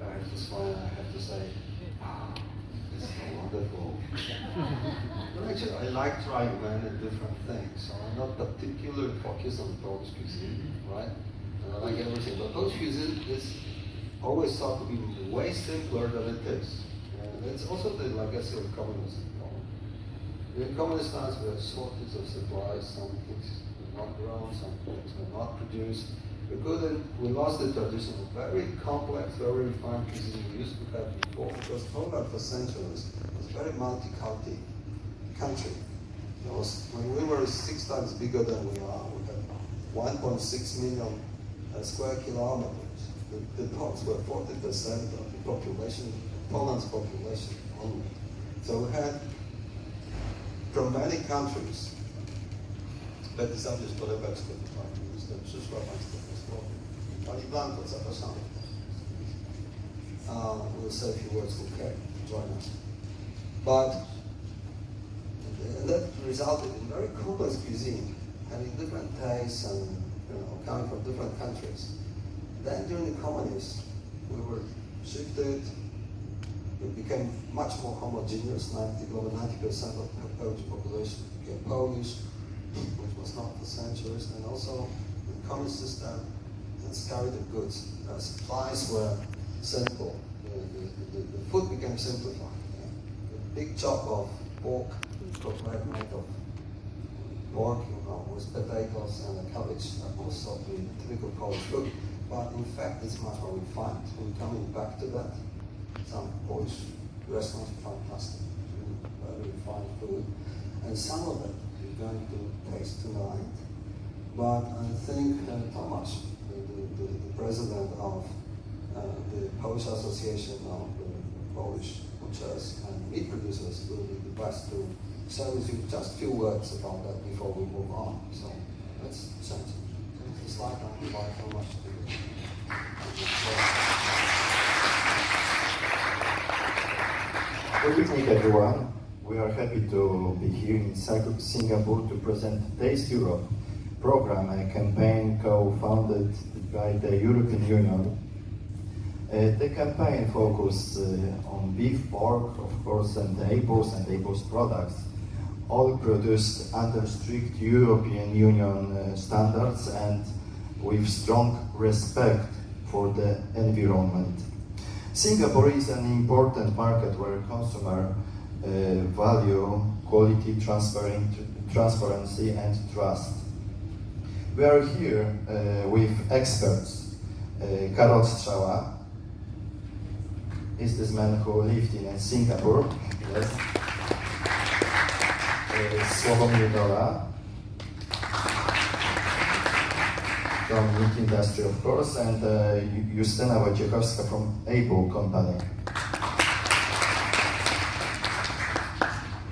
I have to smile, I have to say, this is so wonderful. But actually, I like trying many different things, so I'm not particularly focused on Polish cuisine, right? And I like everything, but Polish cuisine is always thought to be way simpler than it is. And it's also the legacy of communism. In communist times, we had shortage of supplies, some things were not grown, some things were not produced. We lost the tradition of very complex, very refined cuisine we used to have before, because Poland for centuries was a very multi-culti country. When we were 6 times bigger than we are, we had 1.6 million square kilometers. The Poles were 40% of the population, Poland's population only. So we had, from many countries, Betty Sabierz Poleweczko, minister, przyszła Państwo posłowie. Pani Blanco, zapraszamy. We'll say a few words for Kate, join us. But that resulted in very complex cuisine, having different tastes and coming from different countries. Then during the communists, we were shifted. It became much more homogeneous. Over 90% of the Polish population became Polish, which was not for centuries. And also, the communist system has carried the goods. Supplies were simple. The food became simplified. A big chop of pork, bread made of pork, with potatoes and a cabbage. That was sort of the typical Polish food. But in fact, it's much more refined. We're coming back to that. Some Polish restaurants are fantastic, very refined food, and some of it you're going to taste tonight. But I think Tomasz, the president of the Polish Association of Polish Butchers and Meat Producers, will be the best to share with you just a few words about that before we move on. So let's change the slide and invite Tomasz to Good evening, everyone. We are happy to be here in Singapore to present Taste Europe program, a campaign co-founded by the European Union. The campaign focuses on beef, pork, of course, and APOS products, all produced under strict European Union standards and with strong respect for the environment. Singapore is an important market where consumers value quality, transparency and trust. We are here with experts. Karol Strzała is this man who lived in Singapore. Yes. Sławomir Dola from meat industry, of course, and Justyna Wojciechowska from APO company.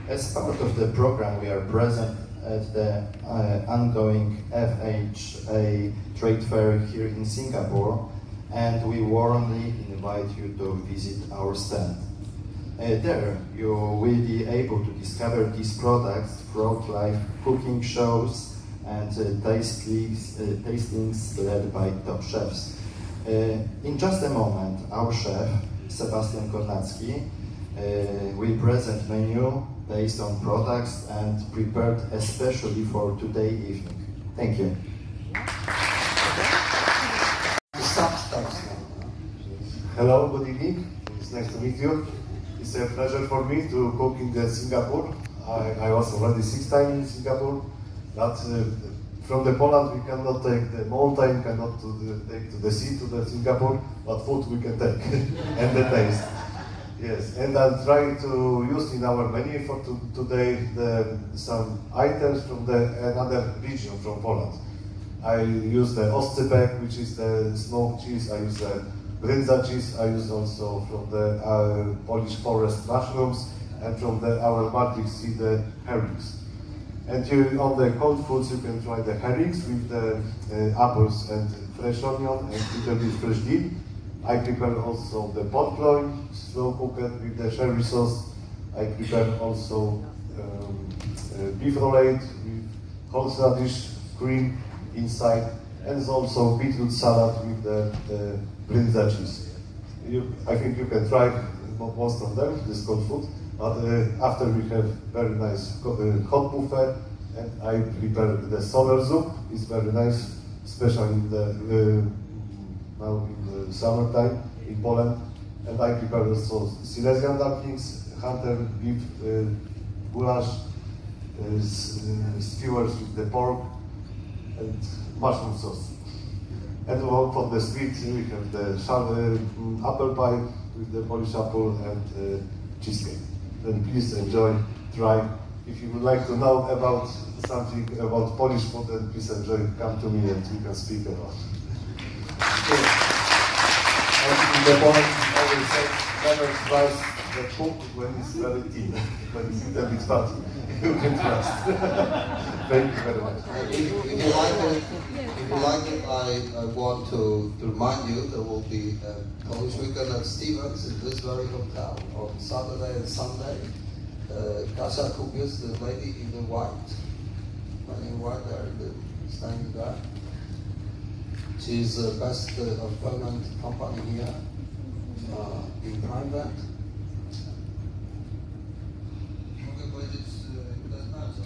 As part of the program, we are present at the ongoing FHA trade fair here in Singapore, and we warmly invite you to visit our stand. There, you will be able to discover these products throughout live cooking shows and tastings led by top chefs. In just a moment, our chef, Sebastian Kornacki, will present menu based on products and prepared especially for today evening. Thank you. Hello, good evening. It's nice to meet you. It's a pleasure for me to cook in Singapore. I was already 6 times in Singapore. But from the Poland we cannot take the mountain, cannot take to the sea to the Singapore, but food we can take and the taste. Yes, and I'm trying to use in our menu for today some items from another region from Poland. I use the oscypek, which is the smoked cheese. I use the brindza cheese. I use also from the Polish forest mushrooms, and from our Baltic Sea the herrings. And on the cold foods you can try the herrings with the apples and fresh onion and little bit fresh dip. I prepare also the pot loin, slow cooked with the sherry sauce. I prepare also beef roulade with horseradish cream inside, and also beetroot salad with the brindza cheese. I think you can try most of them, this cold food. But after we have very nice hot buffet, and I prepare the solar soup. It's very nice, especially in the now in the summertime in Poland. And I prepare also Silesian dumplings, hunter beef, goulash, skewers with the pork, and mushroom sauce. And for the sweet, we have the apple pie with the Polish apple and cheesecake. Then please enjoy, try. If you would like to know about something about Polish food, then please enjoy, come to me and we can speak about it. And in the Poland, I always say, never trust the cook when it's very thin, when it's a little bit fatty. You can trust. Thank you very much. If you like it, I want to remind you there will be a Polish weekend at Stevens in this very hotel on Saturday and Sunday. Kasia Kubius, the lady in the white, there, standing there. She's the best employment company here in private. Mogę powiedzieć, kto jest bardzo.